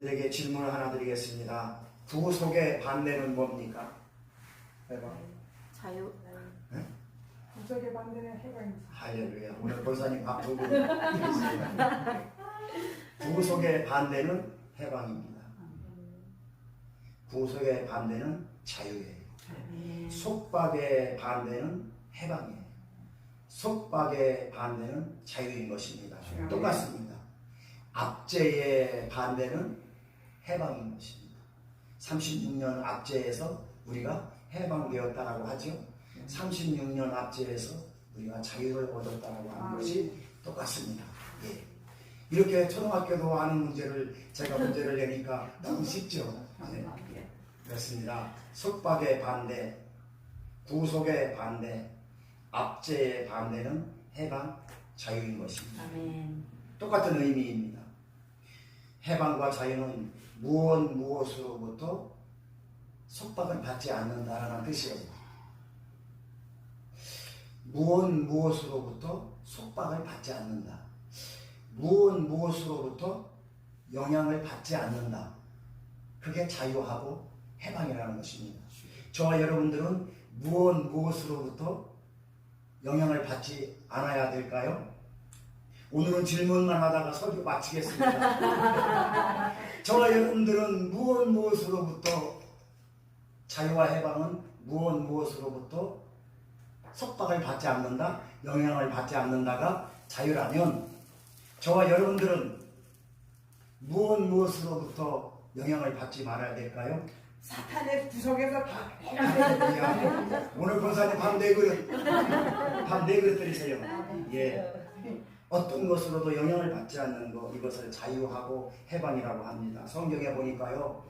에게 질문을 하나 드리겠습니다. 구속의 반대는 뭡니까? 해봐. 자유. 네? 구속의 반대는 해방입니다. 할렐루야. 오늘 권사님 밥 두 분 드리겠습니다. 구속의 반대는 해방입니다. 구속의 반대는 자유예요. 속박의 반대는 해방이에요. 속박의 반대는 자유인 것입니다. 똑같습니다. 압제의 반대는 해방인 것입니다. 36년 압제에서 우리가 해방되었다라고 하죠. 36년 압제에서 우리가 자유를 얻었다라고 하는 것이 똑같습니다. 예. 이렇게 초등학교도 아는 문제를 제가 문제를 내니까 너무 쉽죠. 네. 그렇습니다. 속박의 반대, 구속의 반대, 압제의 반대는 해방, 자유인 것입니다. 아멘. 똑같은 의미입니다. 해방과 자유는 무엇으로부터 속박을 받지 않는다라는 뜻이에요. 무엇으로부터 속박을 받지 않는다. 무엇으로부터 영향을 받지 않는다. 그게 자유하고 해방이라는 것입니다. 저와 여러분들은 무엇으로부터 영향을 받지 않아야 될까요? 오늘은 질문만 하다가 설교 마치겠습니다. 저와 여러분들은 무엇으로부터 자유와 해방은 무엇으로부터 속박을 받지 않는다, 영향을 받지 않는다가 자유라면 저와 여러분들은 무엇으로부터 영향을 받지 말아야 될까요? 사탄의 구속에서 다 오늘 권사님 밤 4그릇 드리세요. 예. 어떤 것으로도 영향을 받지 않는 것, 이것을 자유하고 해방이라고 합니다. 성경에 보니까요,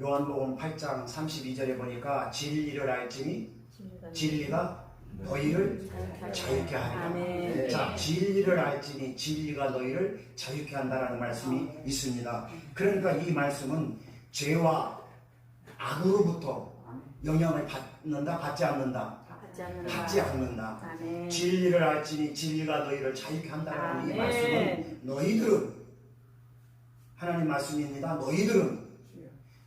요한복음 8장 32절에 보니까 진리를 알지니 진리가 너희를 자유케 하리라. 아멘. 자, 진리를 알지니 진리가 너희를 자유케 한다라는 말씀이 있습니다. 그러니까 이 말씀은 죄와 악으로부터 영향을 받는다, 받지 않는다? 받지 않는다. 아멘. 진리를 알지니 진리가 너희를 자유케 한다라는 이 말씀은 너희들은, 하나님 말씀입니다. 너희들은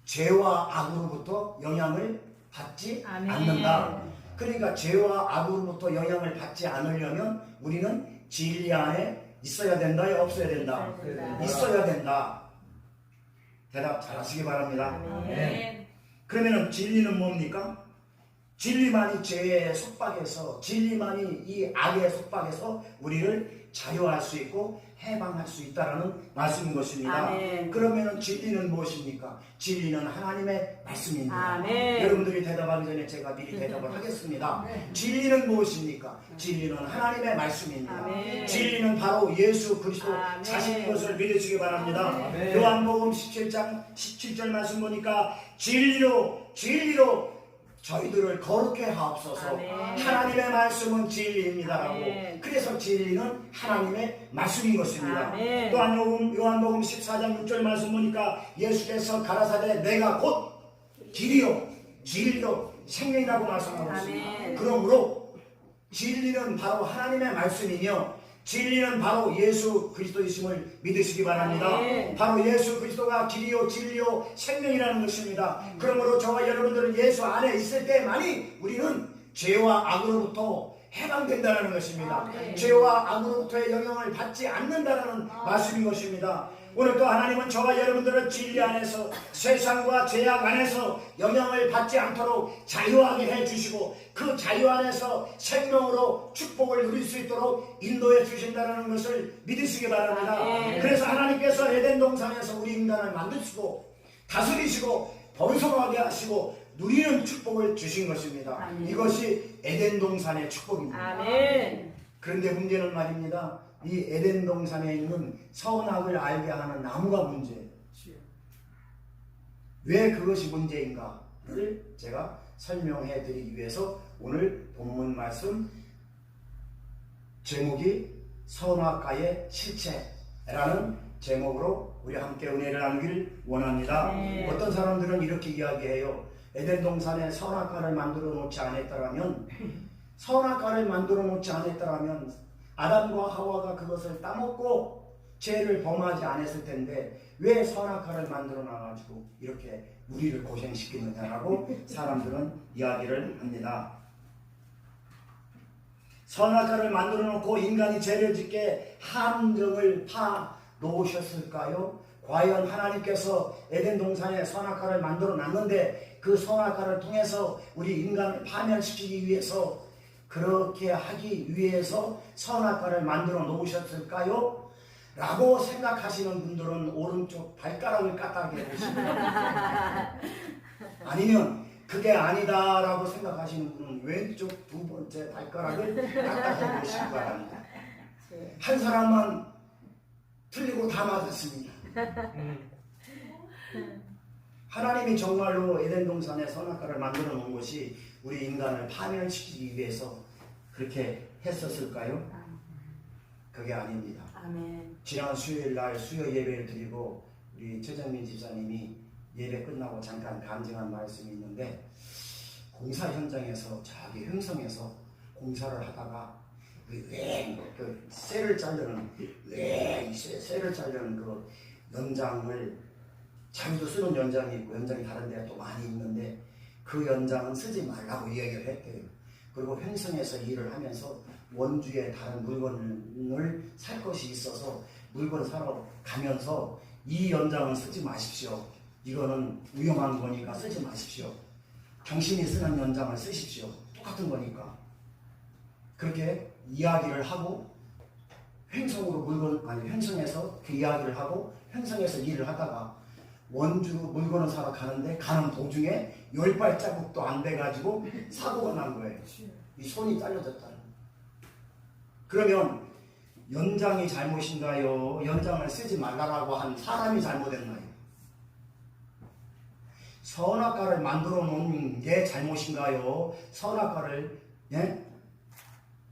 죄와 악으로부터 영향을 받지 아멘. 않는다. 그러니까 죄와 악으로부터 영향을 받지 않으려면 우리는 진리 안에 있어야 된다요, 없어야 된다? 있어야 된다. 대답 잘 하시기 바랍니다. 아멘. 그러면 진리는 뭡니까? 진리만이 죄의 속박에서, 진리만이 이 악의 속박에서 우리를 자유할 수 있고 해방할 수 있다라는 말씀인 것입니다. 아멘. 그러면 진리는 무엇입니까? 진리는 하나님의 말씀입니다. 아멘. 여러분들이 대답하기 전에 제가 미리 대답을 하겠습니다. 진리는 무엇입니까? 진리는 하나님의 말씀입니다. 아멘. 진리는 바로 예수 그리스도 아멘. 자신인 것을 믿으시기 바랍니다. 아멘. 요한복음 17장 17절 말씀 보니까 진리로 저희들을 거룩게 하옵소서. 아멘. 하나님의 말씀은 진리입니다라고. 아멘. 그래서 진리는 하나님의 말씀인 것입니다. 아멘. 또한 요한복음 14장 6절 말씀 보니까 예수께서 가라사대 내가 곧 길이요 진리요 생명이라고 말씀하고 있습니다. 아멘. 그러므로 진리는 바로 하나님의 말씀이며 진리는 바로 예수 그리스도이심을 믿으시기 바랍니다. 아멘. 바로 예수 그리스도가 길이요 진리요 생명이라는 것입니다. 그러므로 저와 여러분들은 예수 안에 있을 때만이 우리는 죄와 악으로부터 해방된다는 것입니다. 아멘. 죄와 악으로부터의 영향을 받지 않는다는 말씀인 것입니다. 오늘 또 하나님은 저와 여러분들을 진리 안에서, 세상과 죄악 안에서 영향을 받지 않도록 자유하게 해주시고 그 자유 안에서 생명으로 축복을 누릴 수 있도록 인도해 주신다는 것을 믿으시기 바랍니다. 아멘. 그래서 하나님께서 에덴 동산에서 우리 인간을 만드시고 다스리시고 번성하게 하시고 누리는 축복을 주신 것입니다. 아멘. 이것이 에덴 동산의 축복입니다. 아멘. 그런데 문제는 말입니다. 이 에덴 동산에 있는 선악을 알게 하는 나무가 문제예요. 왜 그것이 문제인가를 제가 설명해 드리기 위해서 오늘 본문 말씀 제목이 선악과의 실체라는 제목으로 우리 함께 은혜를 나누길 원합니다. 네. 어떤 사람들은 이렇게 이야기해요. 에덴 동산에 선악과를 만들어 놓지 않았더라면 아담과 하와가 그것을 따먹고 죄를 범하지 않았을 텐데 왜 선악과를 만들어 놔가지고 이렇게 우리를 고생시키느냐라고 사람들은 이야기를 합니다. 선악과를 만들어 놓고 인간이 죄를 짓게 함정을 파 놓으셨을까요? 과연 하나님께서 에덴 동산에 선악과를 만들어 놨는데 그 선악과를 통해서 우리 인간을 파멸시키기 위해서 그렇게 하기 위해서 선악과를 만들어 놓으셨을까요? 라고 생각하시는 분들은 오른쪽 발가락을 까딱해 보십니다. 아니면 그게 아니다라고 생각하시는 분은 왼쪽 두 번째 발가락을 까딱해 보시기 바랍니다. 한 사람만 틀리고 다 맞았습니다. 하나님이 정말로 에덴 동산에 선악과를 만들어 놓은 것이 우리 인간을 파멸시키기 위해서 그렇게 했었을까요? 그게 아닙니다. 아멘. 지난 수요일 날 수요 예배를 드리고 우리 최정민 집사님이 예배 끝나고 잠깐 간증한 말씀이 있는데 공사 현장에서 저기 흥성에서 공사를 하다가 그 쇠를 자르는 쇠를 자르는 그 연장을 자기도 쓰는 연장이 있고 연장이 다른 데가 또 많이 있는데 그 연장은 쓰지 말라고 이야기를 했대요. 그리고 횡성에서 일을 하면서 원주에 다른 물건을 살 것이 있어서 물건 사러 가면서 이 연장은 쓰지 마십시오. 이거는 위험한 거니까 쓰지 마십시오. 당신이 쓰는 연장을 쓰십시오. 똑같은 거니까. 그렇게 이야기를 하고 횡성에서 그 이야기를 하고 횡성에서 일을 하다가 원주 물건을 사러 가는데 가는 도중에 10발자국도 안 돼가지고 사고가 난 거예요. 이 손이 잘려졌다는. 그러면 연장이 잘못인가요? 연장을 쓰지 말라고 한 사람이 잘못했나요? 선악과를 만들어 놓은 게 잘못인가요? 선악과를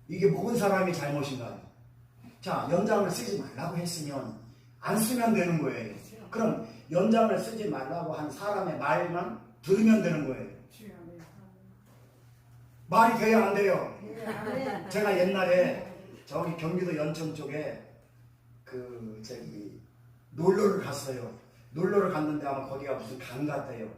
이게 먹은 사람이 잘못인가요? 자, 연장을 쓰지 말라고 했으면 안 쓰면 되는 거예요. 그럼 연장을 쓰지 말라고 한 사람의 말만 들으면 되는 거예요. 말이 돼야 안 돼요. 제가 옛날에 저기 경기도 연천 쪽에 놀러를 갔어요. 놀러를 갔는데 아마 거기가 무슨 강 같아요.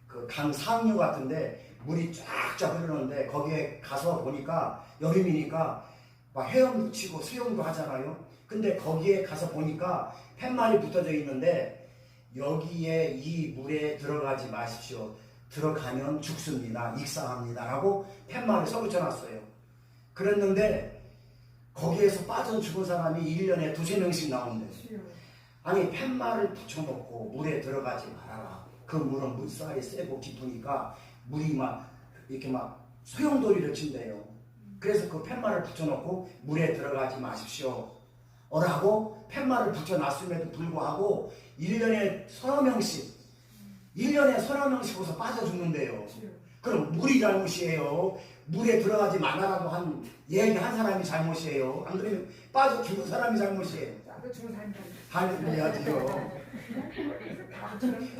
그 강 상류 같은데 물이 쫙쫙 흐르는데 거기에 가서 보니까 여름이니까 막 헤엄도 치고 수영도 하잖아요. 근데 거기에 가서 보니까 팻말이 붙어져 있는데 여기에 이 물에 들어가지 마십시오. 들어가면 죽습니다. 익사합니다. 라고 팻말을 써붙여놨어요. 그랬는데 거기에서 빠져 죽은 사람이 1년에 2~3명씩 나온대요. 아니 팻말을 붙여놓고 물에 들어가지 말아라. 그 물은 물살이 세고 깊으니까 물이 막 이렇게 막 소용돌이를 친대요. 그래서 그 팻말을 붙여놓고 물에 들어가지 마십시오. 라고 팻말을 붙여놨음에도 불구하고 1년에 서너 명씩 오서 빠져 죽는데요. 그럼 물이 잘못이에요. 물에 들어가지 말라고 한 얘기한 사람이 잘못이에요. 안 그러면 빠져 죽은 사람이 잘못이에요. 할렐루야지요.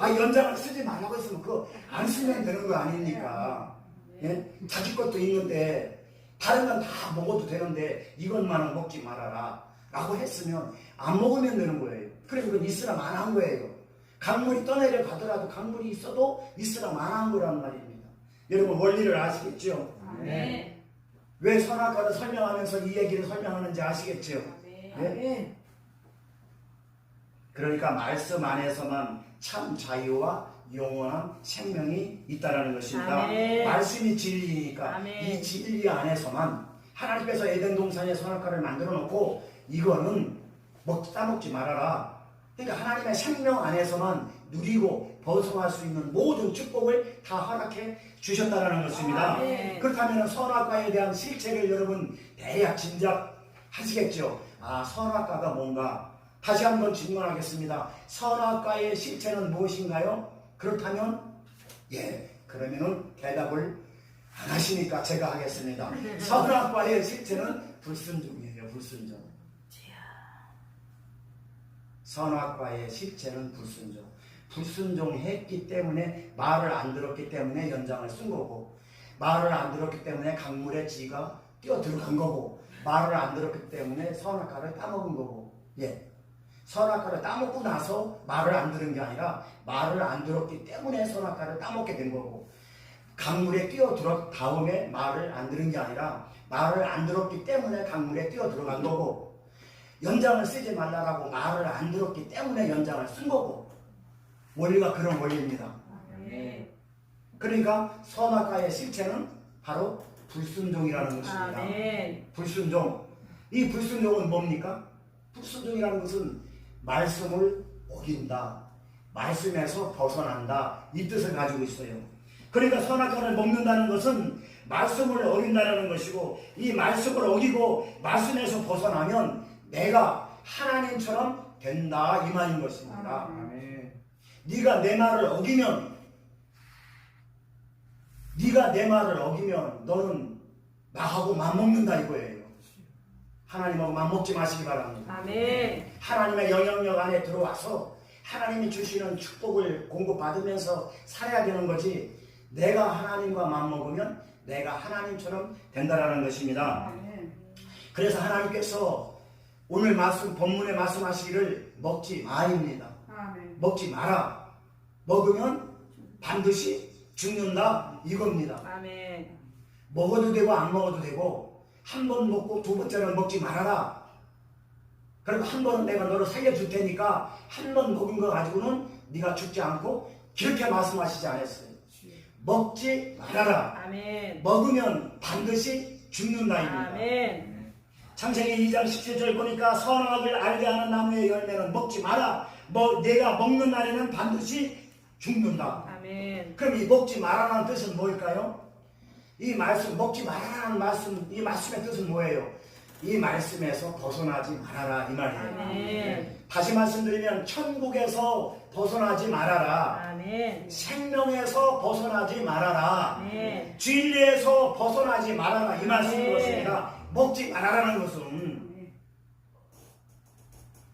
연장을 쓰지 말라고 했으면 그거 안 쓰면 되는 거 아닙니까? 예? 자기 것도 있는데 다른 건 다 먹어도 되는데 이것만은 먹지 말아라 라고 했으면 안 먹으면 되는 거예요. 그래서 그건 이스람 안 한 거예요. 강물이 떠내려 가더라도 강물이 있어도 이스람 안 한 거란 말입니다. 여러분 원리를 아시겠죠? 네. 왜 선악과를 설명하면서 이 얘기를 설명하는지 아시겠죠? 네? 그러니까 말씀 안에서만 참 자유와 영원한 생명이 있다는 것입니다. 아멘. 말씀이 진리니까 아멘. 이 진리 안에서만 하나님께서 에덴 동산에 선악과를 만들어 놓고 이거는 따먹지 말아라. 그러니까 하나님의 생명 안에서만 누리고 벗어날 수 있는 모든 축복을 다 허락해 주셨다는 것입니다. 아멘. 그렇다면 선악과에 대한 실체를 여러분 대략 짐작하시겠죠? 선악과가 뭔가? 다시 한번 질문하겠습니다. 선악과의 실체는 무엇인가요? 그렇다면 그러면은 대답을 안 하시니까 제가 하겠습니다. 선악과의 실체는 불순종이에요. 불순종. 선악과의 실체는 불순종. 불순종했기 때문에 말을 안 들었기 때문에 연장을 쓴 거고, 말을 안 들었기 때문에 강물에 쥐가 뛰어 들어간 거고, 말을 안 들었기 때문에 선악과를 따먹은 거고, 선악과를 따먹고 나서 말을 안 들은 게 아니라 말을 안 들었기 때문에 선악과를 따먹게 된 거고, 강물에 뛰어들었 다음에 말을 안 들은 게 아니라 말을 안 들었기 때문에 강물에 뛰어들어간 거고, 연장을 쓰지 말라라고 말을 안 들었기 때문에 연장을 쓴 거고, 원리가 그런 원리입니다. 아멘. 그러니까 선악과의 실체는 바로 불순종이라는 것입니다. 아멘. 불순종. 이 불순종은 뭡니까? 불순종이라는 것은 말씀을 어긴다, 말씀에서 벗어난다, 이 뜻을 가지고 있어요. 그러니까 선악과를 먹는다는 것은 말씀을 어긴다는 것이고, 이 말씀을 어기고 말씀에서 벗어나면 내가 하나님처럼 된다, 이 말인 것입니다. 네가 내 말을 어기면, 네가 내 말을 어기면 너는 나하고 맞먹는다 이거예요. 하나님하고 맞먹지 마시기 바랍니다. 아멘. 하나님의 영향력 안에 들어와서 하나님이 주시는 축복을 공급받으면서 살아야 되는 거지, 내가 하나님과 맞먹으면 내가 하나님처럼 된다라는 것입니다. 그래서 하나님께서 오늘 말씀, 본문에 말씀하시기를 먹지 마입니다. 먹지 마라. 먹으면 반드시 죽는다, 이겁니다. 아멘. 먹어도 되고 안 먹어도 되고, 한 번 먹고 두 번째는 먹지 말아라. 그리고 한 번은 내가 너를 살려줄 테니까 한 번 먹은 거 가지고는 네가 죽지 않고, 그렇게 말씀하시지 않았어요. 먹지 말아라. 아멘. 먹으면 반드시 죽는다입니다. 아멘. 창세기 2장 17절 보니까 선악을 알게 하는 나무의 열매는 먹지 마라. 내가 먹는 날에는 반드시 죽는다. 아멘. 그럼 이 먹지 말아라는 뜻은 뭘까요? 이 말씀, 먹지 말아라는 말씀, 이 말씀의 뜻은 뭐예요? 이 말씀에서 벗어나지 말아라, 이 말이에요. 아멘. 다시 말씀드리면 천국에서 벗어나지 말아라, 아멘. 생명에서 벗어나지 말아라, 아멘. 진리에서 벗어나지 말아라, 이 말씀인 네. 것입니다. 먹지 말아라는 것은,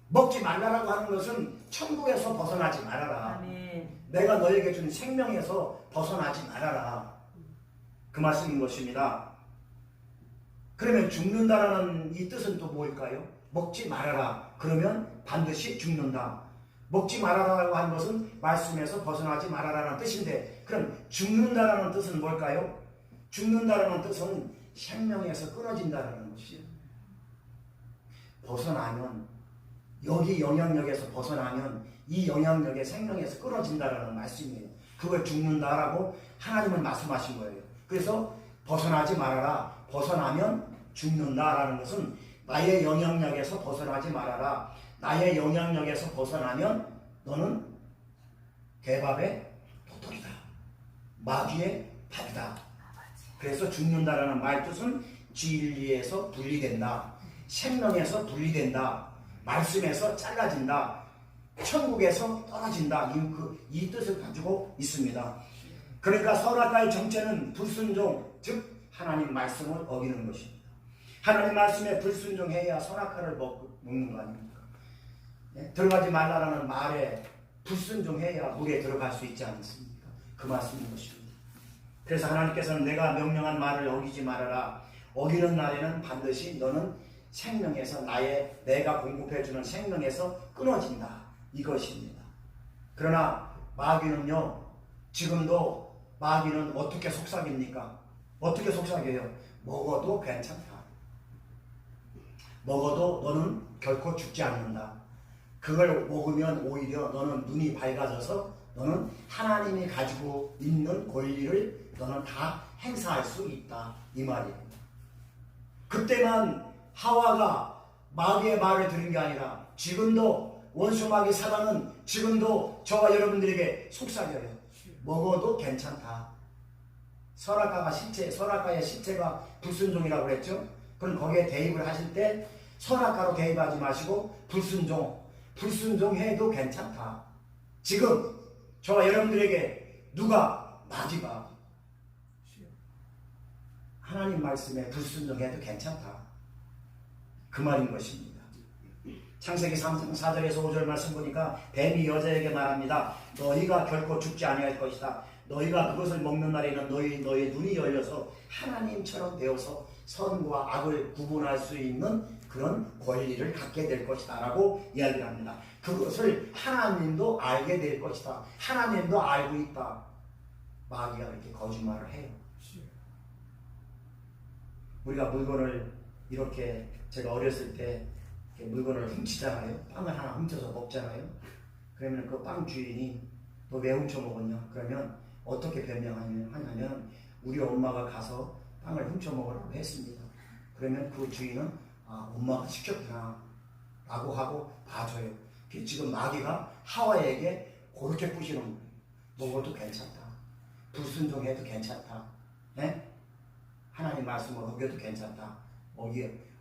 먹지 말라라고 하는 것은 천국에서 벗어나지 말아라, 아멘. 내가 너에게 준 생명에서 벗어나지 말아라, 그 말씀인 것입니다. 그러면 죽는다라는 이 뜻은 또 뭘까요? 먹지 말아라, 그러면 반드시 죽는다. 먹지 말아라고 하는 것은 말씀에서 벗어나지 말아라는 뜻인데, 그럼 죽는다라는 뜻은 뭘까요? 죽는다라는 뜻은 생명에서 끊어진다라는 것이에요. 벗어나면, 여기 영향력에서 벗어나면 이 영향력의 생명에서 끊어진다라는 말씀이에요. 그걸 죽는다라고 하나님은 말씀하신 거예요. 그래서 벗어나지 말아라, 벗어나면 죽는다라는 것은 나의 영향력에서 벗어나지 말아라. 나의 영향력에서 벗어나면 너는 개밥의 도토리다, 마귀의 밥이다. 그래서 죽는다라는 말 뜻은 진리에서 분리된다, 생명에서 분리된다, 말씀에서 잘라진다, 천국에서 떨어진다, 이 뜻을 가지고 있습니다. 그러니까 선악과의 정체는 불순종, 즉 하나님 말씀을 어기는 것입니다. 하나님 말씀에 불순종해야 선악과를 먹는 거 아닙니까? 네? 들어가지 말라라는 말에 불순종해야 물에 들어갈 수 있지 않습니까? 그 말씀인 것입니다. 그래서 하나님께서는 내가 명령한 말을 어기지 말아라. 어기는 날에는 반드시 너는 생명에서, 내가 공급해주는 생명에서 끊어진다, 이것입니다. 그러나 마귀는요, 지금도 마귀는 어떻게 속삭입니까? 어떻게 속삭여요? 먹어도 괜찮다, 먹어도 너는 결코 죽지 않는다, 그걸 먹으면 오히려 너는 눈이 밝아져서 너는 하나님이 가지고 있는 권리를 너는 다 행사할 수 있다, 이 말이에요. 그때만 하와가 마귀의 말을 들은 게 아니라 지금도 원수 마귀 사단은 지금도 저와 여러분들에게 속삭여요. 먹어도 괜찮다. 선악과의 실체가 불순종이라고 그랬죠. 그럼 거기에 대입을 하실 때 선악과로 대입하지 마시고 불순종해도 괜찮다. 지금 저와 여러분들에게 누가 마귀가 하나님 말씀에 불순종해도 괜찮다, 그 말인 것입니다. 창세기 3장 4절에서 5절 말씀 보니까 뱀이 여자에게 말합니다. 너희가 결코 죽지 아니할 것이다. 너희가 그것을 먹는 날에는 너희의 눈이 열려서 하나님처럼 되어서 선과 악을 구분할 수 있는 그런 권리를 갖게 될 것이다 라고 이야기를 합니다. 그것을 하나님도 알게 될 것이다. 하나님도 알고 있다. 마귀가 이렇게 거짓말을 해요. 우리가 물건을 이렇게, 제가 어렸을 때 이렇게 물건을 훔치잖아요. 빵을 하나 훔쳐서 먹잖아요. 그러면 그 빵 주인이 너 왜 훔쳐 먹었냐? 그러면 어떻게 변명하냐면 우리 엄마가 가서 빵을 훔쳐 먹으라고 했습니다. 그러면 그 주인은 엄마가 시켰구나 라고 하고 봐줘요. 지금 마귀가 하와에게 그렇게 뿌시는 거예요. 먹어도 괜찮다. 불순종해도 괜찮다. 네? 하나님 말씀을 어겨도 괜찮다.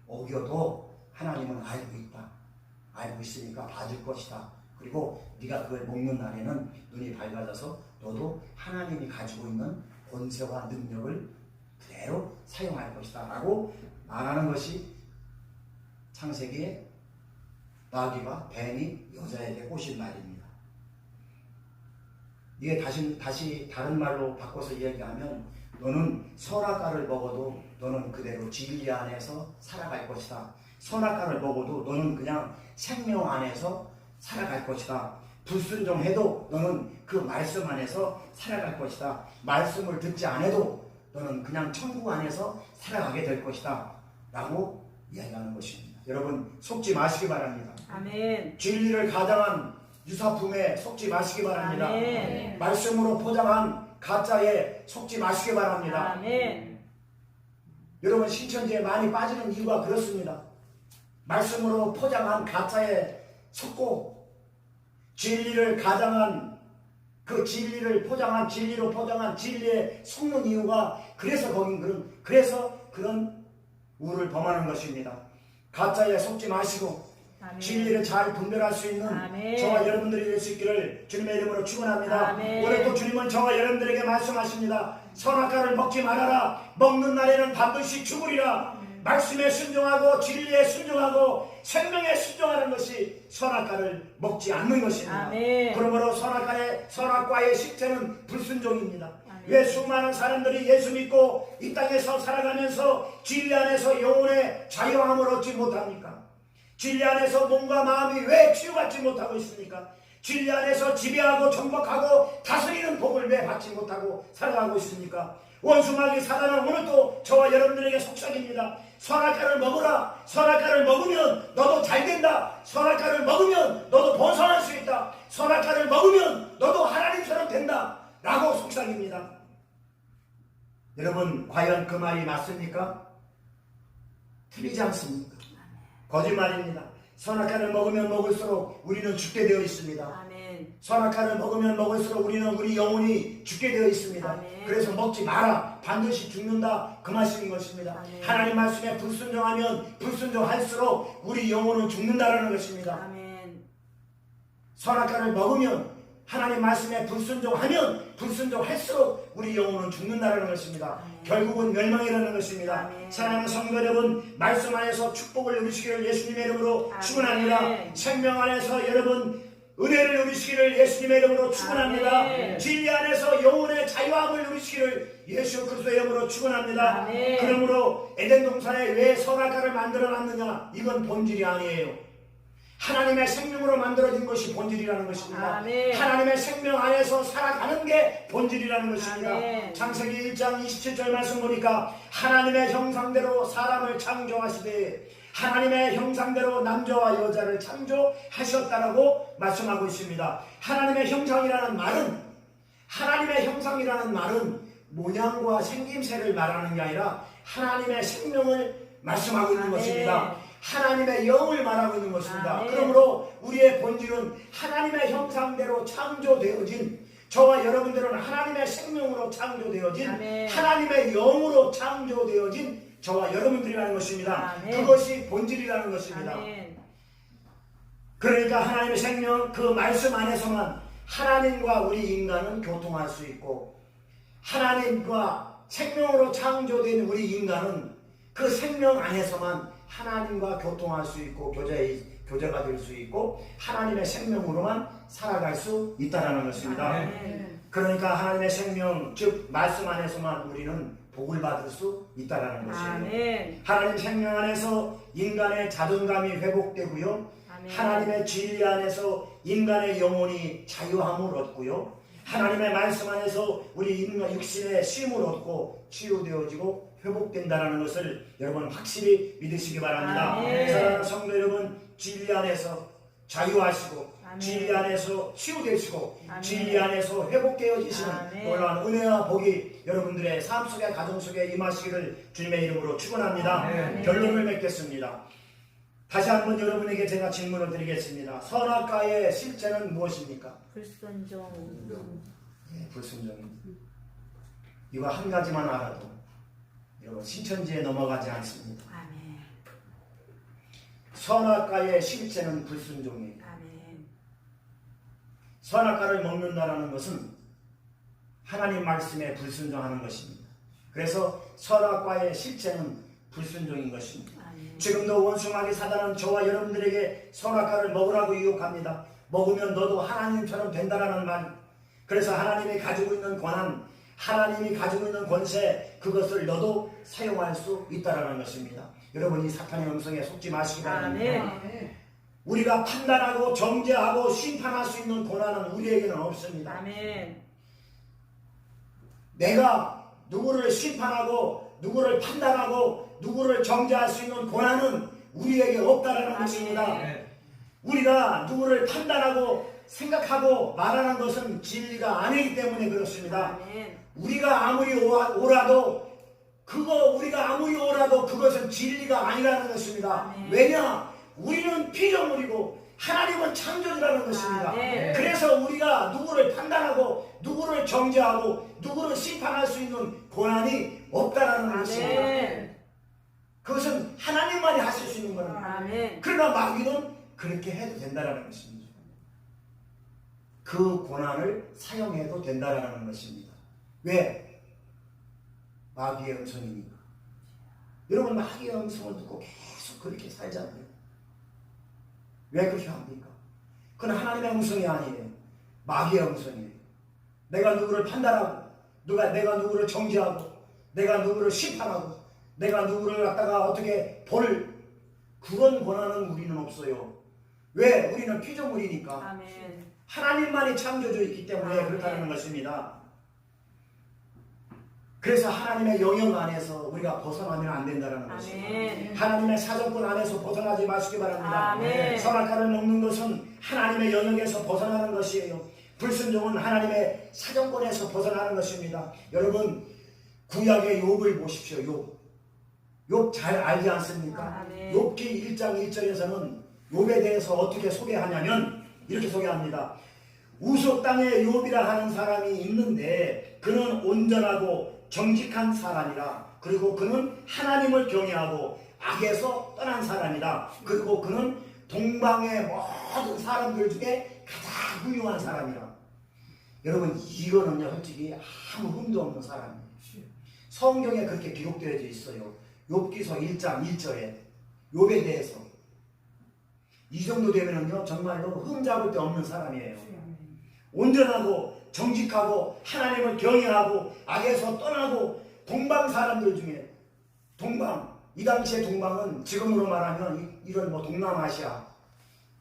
어겨도 하나님은 알고 있다. 알고 있으니까 봐줄 것이다. 그리고 네가 그걸 먹는 날에는 눈이 밝아져서 너도 하나님이 가지고 있는 권세와 능력을 그대로 사용할 것이다 라고 말하는 것이 창세기에 마귀가 뱀이 여자에게 꼬신 말입니다. 이게 다시 다른 말로 바꿔서 이야기하면 너는 선악과를 먹어도 너는 그대로 진리 안에서 살아갈 것이다. 선악과를 먹어도 너는 그냥 생명 안에서 살아갈 것이다. 불순종해도 너는 그 말씀 안에서 살아갈 것이다. 말씀을 듣지 않아도 너는 그냥 천국 안에서 살아가게 될 것이다 라고 이야기하는 것입니다. 여러분 속지 마시기 바랍니다. 아멘. 진리를 가장한 유사품에 속지 마시기 바랍니다. 아멘. 말씀으로 포장한 가짜에 속지 마시기 바랍니다. 아멘. 여러분 신천지에 많이 빠지는 이유가 그렇습니다. 말씀으로 포장한 가짜에 속고 진리를 가장한 그 진리를 포장한 진리로 포장한 진리에 속는 이유가 그래서 그런 우를 범하는 것입니다. 가짜에 속지 마시고 아멘. 진리를 잘 분별할 수 있는 아멘. 저와 여러분들이 될 수 있기를 주님의 이름으로 축원합니다. 아멘. 오늘 또 주님은 저와 여러분들에게 말씀하십니다. 선악과를 먹지 말아라. 먹는 날에는 반드시 죽으리라. 말씀에 순종하고 진리에 순종하고 생명에 순종하는 것이 선악과를 먹지 않는 것입니다. 아멘. 그러므로 선악과의 실체는 불순종입니다. 아멘. 왜 수많은 사람들이 예수 믿고 이 땅에서 살아가면서 진리 안에서 영혼의 자유함을 얻지 못합니까? 진리 안에서 몸과 마음이 왜 치유받지 못하고 있습니까? 진리 안에서 지배하고 정복하고 다스리는 복을 왜 받지 못하고 살아가고 있습니까? 원수마귀 사단은 오늘도 저와 여러분들에게 속삭입니다. 선악과를 먹으라. 선악과를 먹으면 너도 잘된다. 선악과를 먹으면 너도 번성할 수 있다. 선악과를 먹으면 너도 하나님처럼 된다 라고 속삭입니다. 여러분 과연 그 말이 맞습니까? 틀리지 않습니까? 거짓말입니다. 선악과를 먹으면 먹을수록 우리는 죽게 되어 있습니다. 아멘. 선악과를 먹으면 먹을수록 우리 영혼이 죽게 되어 있습니다. 아멘. 그래서 먹지 마라. 반드시 죽는다. 그 말씀인 것입니다. 아멘. 하나님 말씀에 불순종하면 불순종할수록 우리 영혼은 죽는다라는 것입니다. 아멘. 선악과를 먹으면 하나님 말씀에 불순종하면 불순종할수록 우리 영혼은 죽는다라는 것입니다. 아멘. 결국은 멸망이라는 것입니다. 아멘. 사랑하는 성도 여러분, 말씀 안에서 축복을 누리시기를 예수님의 이름으로 아멘. 축원합니다. 생명 안에서 여러분 은혜를 누리시기를 예수님의 이름으로 축원합니다. 아멘. 진리 안에서 영혼의 자유함을 누리시기를 예수 그리스도의 이름으로 축원합니다. 아멘. 그러므로 에덴 동산에 왜 선악과를 만들어 놨느냐? 이건 본질이 아니에요. 하나님의 생명으로 만들어진 것이 본질이라는 것입니다. 아멘. 하나님의 생명 안에서 살아가는 게 본질이라는 것입니다. 아멘. 창세기 1장 27절 말씀 보니까 하나님의 형상대로 사람을 창조하시되 하나님의 형상대로 남자와 여자를 창조하셨다라고 말씀하고 있습니다. 하나님의 형상이라는 말은 모양과 생김새를 말하는 게 아니라 하나님의 생명을 말씀하고 있는 아멘. 것입니다. 하나님의 영을 말하고 있는 것입니다. 아멘. 그러므로 우리의 본질은 하나님의 형상대로 창조되어진 저와 여러분들은 하나님의 생명으로 창조되어진 아멘. 하나님의 영으로 창조되어진 저와 여러분들이라는 것입니다. 아멘. 그것이 본질이라는 것입니다. 아멘. 그러니까 하나님의 생명 그 말씀 안에서만 하나님과 우리 인간은 교통할 수 있고 하나님과 생명으로 창조된 우리 인간은 그 생명 안에서만 하나님과 교통할 수 있고 교제가 될 수 있고 하나님의 생명으로만 살아갈 수 있다는 것입니다. 아멘. 그러니까 하나님의 생명 즉 말씀 안에서만 우리는 복을 받을 수 있다라는 것이에요. 아멘. 하나님 생명 안에서 인간의 자존감이 회복되고요. 아멘. 하나님의 진리 안에서 인간의 영혼이 자유함을 얻고요. 하나님의 말씀 안에서 우리 인간 육신의 쉼을 얻고 치유되어지고 회복된다는 것을 여러분 확실히 믿으시기 바랍니다. 아멘. 사랑하는 성도 여러분, 진리 안에서 자유하시고 아멘. 진리 안에서 치유되시고 아멘. 진리 안에서 회복되어지시는 아멘. 놀라운 은혜와 복이 여러분들의 삶 속에 가정 속에 임하시기를 주님의 이름으로 축원합니다. 아멘. 결론을 맺겠습니다. 다시 한번 여러분에게 제가 질문을 드리겠습니다. 선악과의 실제는 무엇입니까? 불순종. 예, 불순종입니다. 이거 한 가지만 알아도 여러분 신천지에 넘어가지 않습니다. 아멘. 선악과의 실제는 불순종이에요. 아멘. 선악과를 먹는다라는 것은 하나님 말씀에 불순종하는 것입니다. 그래서 선악과의 실제는 불순종인 것입니다. 아멘. 지금도 원수마귀 사단은 저와 여러분들에게 선악과를 먹으라고 유혹합니다. 먹으면 너도 하나님처럼 된다라는 말. 그래서 하나님이 가지고 있는 권한, 하나님이 가지고 있는 권세, 그것을 너도 사용할 수 있다라는 것입니다. 여러분, 이 사탄의 음성에 속지 마시기 바랍니다. 아멘. 우리가 판단하고 정죄하고 심판할 수 있는 권한은 우리에게는 없습니다. 아멘. 내가 누구를 심판하고 누구를 판단하고 누구를 정죄할 수 있는 권한은 우리에게 없다라는 아멘. 것입니다. 우리가 누구를 판단하고 생각하고 말하는 것은 진리가 아니기 때문에 그렇습니다. 아멘. 우리가 아무리 오라도 우리가 아무리 오라도 그것은 진리가 아니라는 것입니다. 아멘. 왜냐? 우리는 피조물이고 하나님은 창조주라는 것입니다. 아멘. 그래서 우리가 누구를 판단하고 누구를 정죄하고 누구를 심판할 수 있는 권한이 없다라는 것입니다. 아멘. 그것은 하나님만이 하실 수 있는 겁니다. 아멘. 그러나 마귀는 그렇게 해도 된다라는 것입니다. 그 권한을 사용해도 된다라는 것입니다. 왜? 마귀의 음성이니까. 여러분, 마귀의 음성을 듣고 계속 그렇게 살잖아요. 왜 그렇게 합니까? 그건 하나님의 음성이 아니에요. 마귀의 음성이에요. 내가 누구를 판단하고 내가 누구를 정죄하고 내가 누구를 심판하고 내가 누구를 갖다가 어떻게 그런 권한은 우리는 없어요. 왜? 우리는 피조물이니까. 아멘. 하나님만이 창조주였기 때문에 그렇다는 것입니다. 그래서 하나님의 영역 안에서 우리가 벗어나면 안 된다는 것입니다. 아멘. 하나님의 사정권 안에서 벗어나지 마시기 바랍니다. 아멘. 선악과를 먹는 것은 하나님의 영역에서 벗어나는 것이에요. 불순종은 하나님의 사정권에서 벗어나는 것입니다. 여러분, 구약의 욥을 보십시오. 욥 잘 알지 않습니까? 아멘. 욥기 1장 1절에서는 욥에 대해서 어떻게 소개하냐면 이렇게 소개합니다. 우소 땅에 욥이라 하는 사람이 있는데 그는 온전하고 정직한 사람이라. 그리고 그는 하나님을 경외하고 악에서 떠난 사람이다. 그리고 그는 동방의 모든 사람들 중에 가장 훌륭한 사람이라. 여러분, 이거는요 솔직히 아무 흠도 없는 사람이에요. 성경에 그렇게 기록되어 있어요. 욥기서 1장 1절에 욥에 대해서. 이 정도 되면은요 정말로 흠잡을 데 없는 사람이에요. 온전하고 정직하고 하나님을 경외하고 악에서 떠나고 동방 사람들 중에 이 당시의 동방은 지금으로 말하면 이런 동남아시아,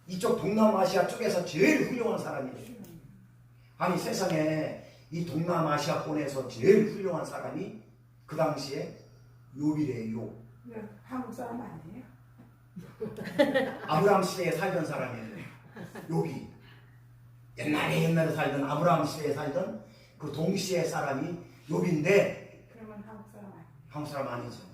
이쪽 동남아시아 쪽에서 제일 훌륭한 사람이에요. 아니, 세상에 이 동남아시아권에서 제일 훌륭한 사람이 그 당시에 욥이래요. 한국 사람 아니에요? 아브라함 시대에 살던 사람이에요. 욥이. 옛날에 살던 아브라함 시대에 살던 그 동시에 사람이 욥인데, 그러면 한국 사람 아니에요? 한국 사람 아니죠.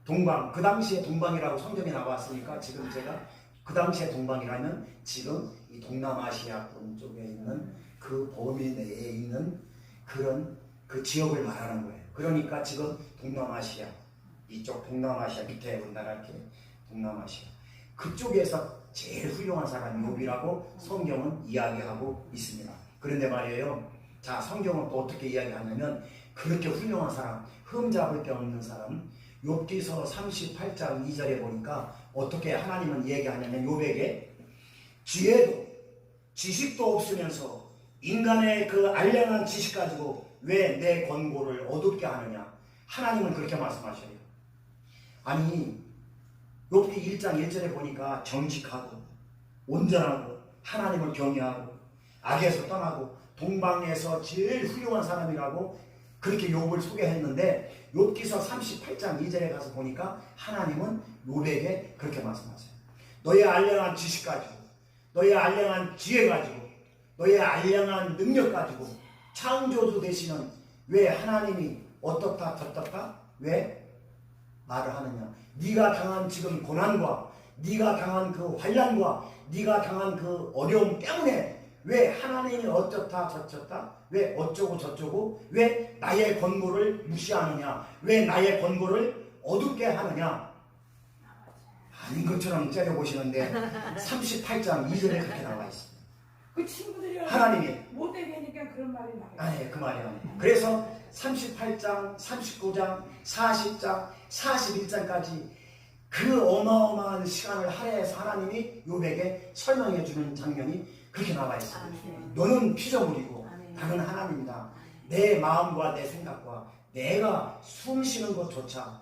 동방, 그 당시에 동방이라고 성경에 나왔으니까 지금 제가 그 당시에 동방이라면 지금 이 동남아시아권 쪽에 있는 그 범위 내에 있는 그런 그 지역을 말하는 거예요. 그러니까 지금 동남아시아, 이쪽 동남아시아 밑에 온다랄 게 동남아시아, 그쪽에서 제일 훌륭한 사람이 욥이라고 성경은 이야기하고 있습니다. 그런데 말이에요, 자, 성경은 또 어떻게 이야기하냐면 그렇게 훌륭한 사람, 흠잡을 데 없는 사람, 욥기서 38장 2절에 보니까 어떻게 하나님은 얘기하냐면 욥에게 지혜도 지식도 없으면서 인간의 그 알량한 지식 가지고 왜 내 권고를 어둡게 하느냐? 하나님은 그렇게 말씀하셔요. 아니 욥기 1장 1절에 보니까 정직하고 온전하고 하나님을 경외하고 악에서 떠나고 동방에서 제일 훌륭한 사람이라고 그렇게 욥을 소개했는데 욥기서 38장 2절에 가서 보니까 하나님은 욥에게 그렇게 말씀하세요. 너의 알량한 지식 가지고 너의 알량한 지혜 가지고 너의 알량한 능력 가지고 창조주 되시는 왜 하나님이 어떻다 저떻다 왜 말을 하느냐? 네가 당한 지금 고난과 네가 당한 그 환난과 네가 당한 그 어려움 때문에 왜 하나님이 어쩌다 저쩌다 왜 어쩌고 저쩌고 왜 나의 권고를 무시하느냐? 왜 나의 권고를 어둡게 하느냐? 아닌 것처럼 째려보시는데 38장 2절에 그렇게 나와 있습니다. 그 친구들이 하나님이 못되게 하니까 그런 말이 나와요. 아니 그 말이 아니에요. 그래서 38장, 39장, 40장, 41장까지 그 어마어마한 시간을 할애해서 하나님이 욥에게 설명해 주는 장면이 그렇게 나와 있어요. 너는 피조물이고 나는 하나님이다. 내 마음과 내 생각과 내가 숨 쉬는 것조차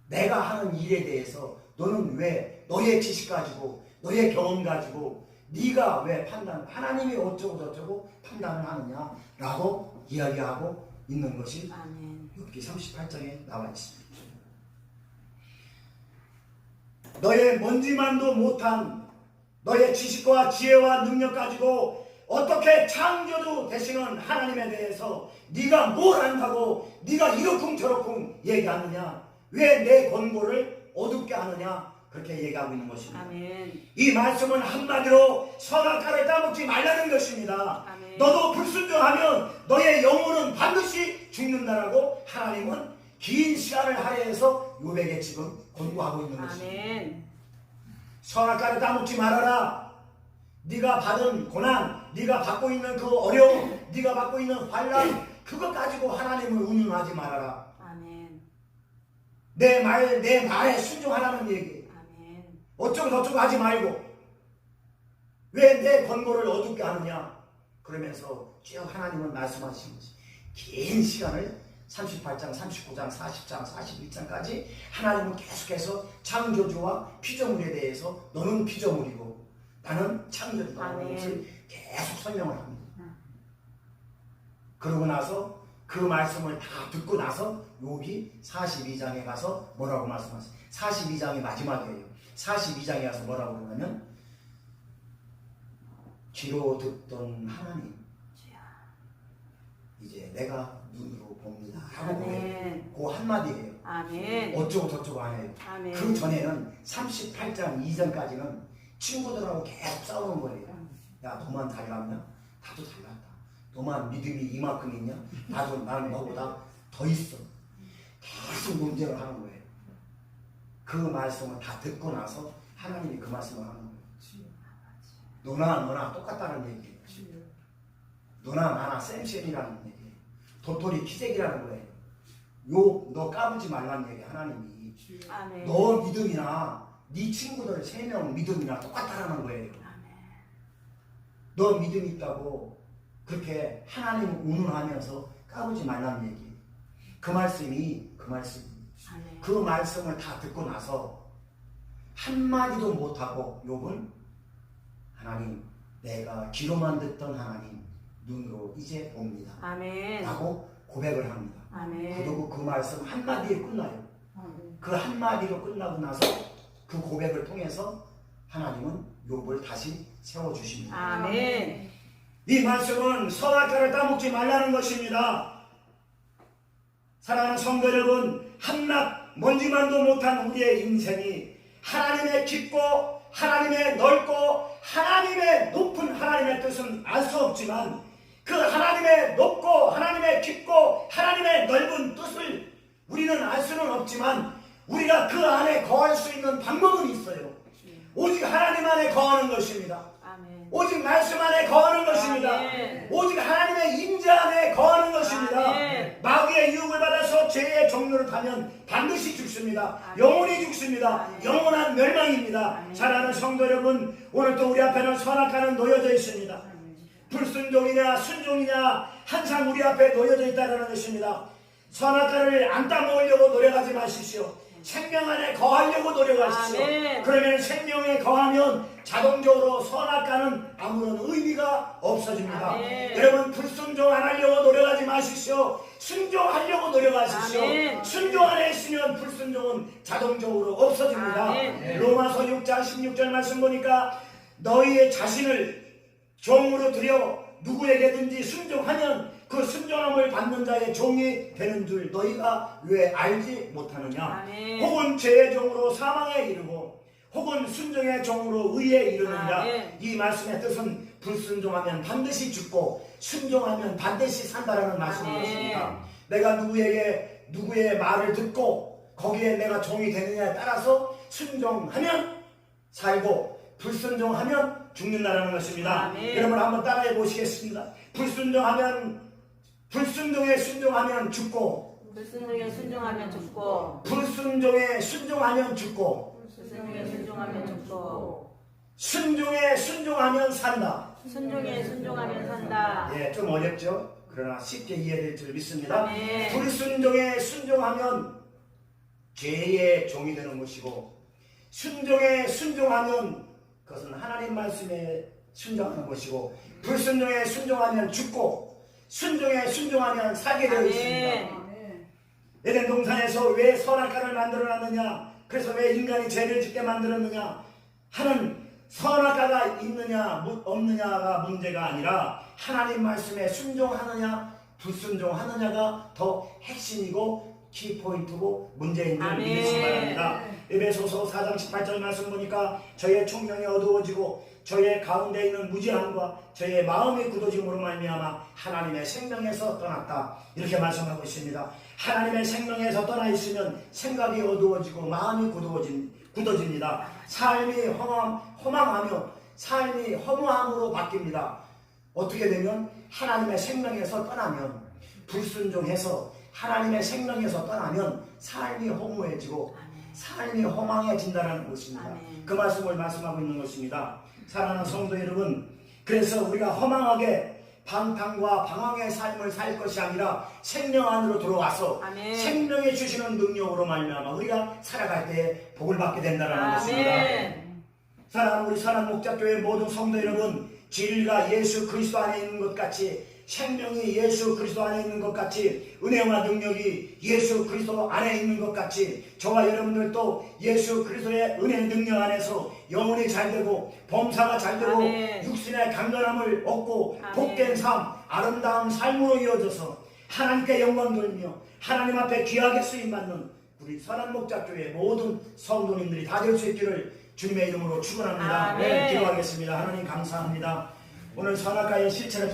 내가 하는 일에 대해서 너는 왜 너의 지식 가지고 너의 경험 가지고 네가 왜 하나님이 어쩌고 저쩌고 판단을 하느냐라고 이야기하고 있는 것이 욥기 38장에 나와 있습니다. 너의 먼지만도 못한 너의 지식과 지혜와 능력 가지고 어떻게 창조주 되시는 하나님에 대해서 네가 뭘 안다고 네가 이러쿵저러쿵 얘기하느냐? 왜 내 권고를 어둡게 하느냐? 그렇게 얘기하고 있는 것입니다. 아멘. 이 말씀은 한마디로 선악과를 따먹지 말라는 것입니다. 아멘. 너도 불순종하면 너의 영혼은 반드시 죽는다라고 하나님은 긴 시간을 할애해서 욥에게 지금 권고하고 있는 것입니다. 아멘. 선악과를 따먹지 말아라. 네가 받은 고난, 네가 받고 있는 그 어려움, 네가 받고 있는 환난 그것 가지고 하나님을 운운하지 말아라. 아멘. 내 말에 순종하라는 얘기. 어쩌고 저쩌고 하지 말고 왜 내 권고를 어둡게 하느냐 그러면서 쭉 하나님은 말씀하신 것이 긴 시간을 38장, 39장, 40장, 41장까지 하나님은 계속해서 창조주와 피조물에 대해서 너는 피조물이고 나는 창조주다라는 것을 계속 설명을 합니다. 그러고 나서 그 말씀을 다 듣고 나서 욥이 42장에 가서 뭐라고 말씀하세요? 42장이 마지막이에요. 42장에 가서 뭐라고 그러냐면 귀로 듣던 하나님 이제 내가 눈으로 봅니다 하고 그 한마디예요. 아멘. 어쩌고 저쩌고 안 해요. 아멘. 그 전에는 38장 이전까지는 친구들하고 계속 싸우는 거예요. 야 너만 달랐냐? 나도 달랐다. 너만 믿음이 이만큼 있냐? 나도 나는 너보다 더 있어. 계속 논쟁을 하는 거예요. 그 말씀을 다 듣고 나서 하나님이 그 말씀을 하는 거예요. 너나 똑같다는 얘기예요. 너나 나나 쌤쌤이라는 얘기예요. 도토리 키재기라는 거예요. 너 까불지 말라는 얘기 하나님이. 아멘. 너 믿음이나 네 친구들 3명 믿음이나 똑같다라는 거예요. 너 믿음이 있다고 그렇게 하나님 운운하면서 까불지 말라는 얘기. 그 말씀이 그 말씀을 다 듣고 나서 한마디도 못하고 욥은 하나님 내가 귀로만 듣던 하나님 눈으로 이제 봅니다. 아멘. 라고 고백을 합니다. 아멘. 그리고 그 말씀 한마디에 끝나요. 그 한마디로 끝나고 나서 그 고백을 통해서 하나님은 욥을 다시 세워주십니다. 아멘. 이 말씀은 선악과를 따먹지 말라는 것입니다. 사랑하는 성도 여러분, 한낱 먼지만도 못한 우리의 인생이 하나님의 깊고 하나님의 넓고 하나님의 높은 하나님의 뜻은 알 수 없지만 그 하나님의 높고 하나님의 깊고 하나님의 넓은 뜻을 우리는 알 수는 없지만 우리가 그 안에 거할 수 있는 방법은 있어요. 오직 하나님 안에 거하는 것입니다. 아멘. 오직 말씀 안에 거하는 것입니다. 아멘. 오직 하나님의 임재 안에 거하는 것입니다. 아멘. 마귀의 유혹을 받아서 죄의 종로를 타면 반드시 죽습니다. 아멘. 영원히 죽습니다. 아멘. 영원한 멸망입니다. 아멘. 사랑하는 성도 여러분, 오늘 또 우리 앞에는 선악과는 놓여져 있습니다. 불순종이냐 순종이냐 항상 우리 앞에 놓여져 있다는 것입니다. 선악과를 안 따먹으려고 노력하지 마십시오. 생명 안에 거하려고 노력하십시오. 아멘. 그러면 생명에 거하면 자동적으로 선악과는 아무런 의미가 없어집니다. 아멘. 여러분 불순종 안 하려고 노력하지 마십시오. 순종하려고 노력하십시오. 아멘. 순종 안에 있으면 불순종은 자동적으로 없어집니다. 아멘. 로마서 6장 16절 말씀 보니까 너희의 자신을 종으로 들여 누구에게든지 순종하면 그 순종함을 받는 자의 종이 되는 줄 너희가 왜 알지 못하느냐. 아멘. 혹은 죄의 종으로 사망에 이르고 혹은 순종의 종으로 의에 이르느냐. 아멘. 이 말씀의 뜻은 불순종하면 반드시 죽고 순종하면 반드시 산다라는 말씀이었습니다. 아멘. 내가 누구의 말을 듣고 거기에 내가 종이 되느냐에 따라서 순종하면 살고 불순종하면 죽는다라는 것입니다. 아멘. 여러분 한번 따라해 보시겠습니다. 불순종에 순종하면 죽고 불순종에 순종하면 죽고 불순종에 순종하면 죽고 불순종에 순종하면 죽고 순종에 순종하면 산다. 순종에 순종하면 산다. 예, 좀 어렵죠? 그러나 쉽게 이해될 줄 믿습니다. 아멘. 불순종에 순종하면 죄의 종이 되는 것이고 순종에 순종하면 그것은 하나님 말씀에 순종하는 것이고 불순종에 순종하면 죽고 순종에 순종하면 살게 되어 있습니다. 아멘. 에덴 동산에서 왜 선악과를 만들어놨느냐, 그래서 왜 인간이 죄를 짓게 만들었느냐 하는 선악과가 있느냐 없느냐가 문제가 아니라 하나님 말씀에 순종하느냐 불순종하느냐가 더 핵심이고 키포인트고 문제인 줄 아멘. 믿으시기 바랍니다. 에베소서 4장 18절 말씀 보니까 저의 총명이 어두워지고 저의 가운데 있는 무지함과 저의 마음이 굳어짐으로 말미암아 하나님의 생명에서 떠났다, 이렇게 말씀하고 있습니다. 하나님의 생명에서 떠나 있으면 생각이 어두워지고 마음이 굳어집니다. 삶이 허망하며 삶이 허무함으로 바뀝니다. 어떻게 되면 하나님의 생명에서 떠나면 불순종해서 하나님의 생명에서 떠나면 삶이 허무해지고 삶이 허망해진다는 것입니다. 아멘. 그 말씀을 말씀하고 있는 것입니다. 사랑하는 성도 여러분, 그래서 우리가 허망하게 방탕과 방황의 삶을 살 것이 아니라 생명 안으로 들어와서 아멘. 생명이 주시는 능력으로 말미암아 우리가 살아갈 때 복을 받게 된다는 것입니다. 아멘. 사랑하는 우리 사랑 목자교회 모든 성도 여러분, 진리가 예수 그리스도 안에 있는 것 같이 생명이 예수 그리스도 안에 있는 것 같이 은혜와 능력이 예수 그리스도 안에 있는 것 같이 저와 여러분들도 예수 그리스도의 은혜 능력 안에서 영혼이 잘되고 범사가 잘되고 아멘. 육신의 강건함을 얻고 아멘. 복된 삶, 아름다운 삶으로 이어져서 하나님께 영광 돌리며 하나님 앞에 귀하게 쓰임받는 우리 선한 목자교회 모든 성도님들이 다 될 수 있기를 주님의 이름으로 축원합니다. 아멘. 기도하겠습니다. 하나님 감사합니다. 오늘 선악과의 실체를